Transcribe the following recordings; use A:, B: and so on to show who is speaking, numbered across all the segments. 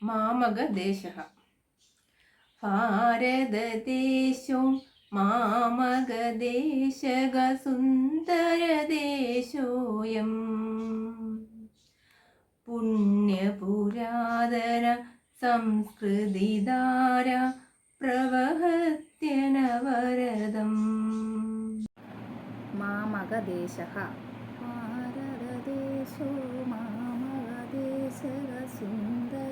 A: മാമകദേശഃ ഭാരതദേശോ മാമകദേശക സുന്ദരദേശോയം പുണ്യപുരാതന സംസ്കൃതിധാര പ്രവഹത്യനവരതം.
B: മാമകദേശഃ ഭാരതദേശോ മാമകദേശക സുന്ദരദേശോയം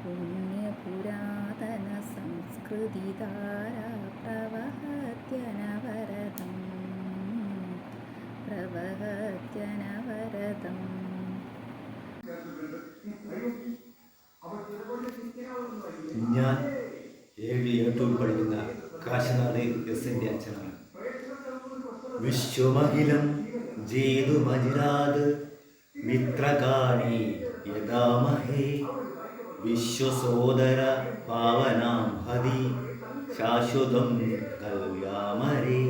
B: പുണ്യപുരാതന സംസ്കൃതിധാര പ്രവഹത്യനവരതം പ്രവഹത്യനവരതം.
C: ഞാൻ 7 പഠിക്കുന്ന കാശിനാഥ് എസിൻ്റെ അച്ഛനാണ്. വിശ്വമഖിലം ജേതുമജിരാത് മിത്രകാണി യദാമഹേ വിശ്വസോദര പാവനാം ഹതി ശാശ്വതം കല്യാമരേ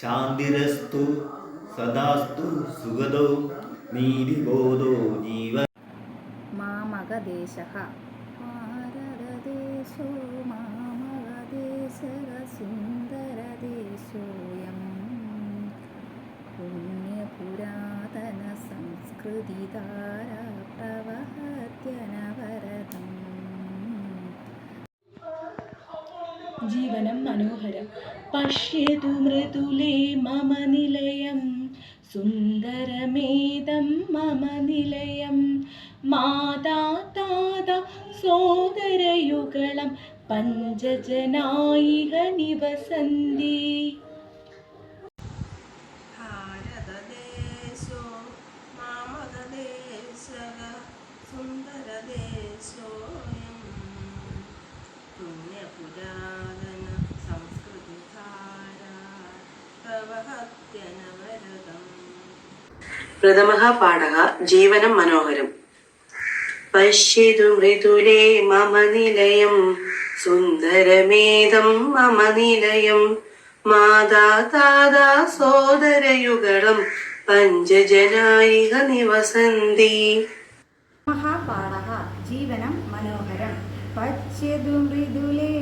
C: ശാന്തിരസ്തു സദാസ്തു സുഗതോ നീതിബോധോ ജീവ.
B: മാമകദേശഃ ഭാരതദേശോ മാമകദേശക സുന്ദരദേശോയം പുണ്യപുരാതന സംസ്കൃതിധാര പ്രവഹത്യനവരതം.
D: ജീവനം മനോഹരം. പശ്യതു മൃദുലേ മമ നിലയം സുന്ദരമേദം മമ നിലയം മാതാ താതാ സോദരയുഗളം പഞ്ചജനായിക നിവസന്തി.
A: ഭാരതദേശോ മാമകദേശക സുന്ദരദേശോയം പുണ്യപുരാതന സംസ്കൃതിധാര പ്രവഹത്യനവരതം.
E: പ്രഥമഃ പാഠः ജീവനം മനോഹരം. പശ്യതു മൃദുലേ മമ നിലയം സുന്ദരമേദം മമ നിലയം മാതാ താതാ സോദരയുഗളം പഞ്ചജനായിക നിവസന്തി.
B: മഹാപാഠः ജീവനം മനോഹരം. പശ്യതു മൃദുലേ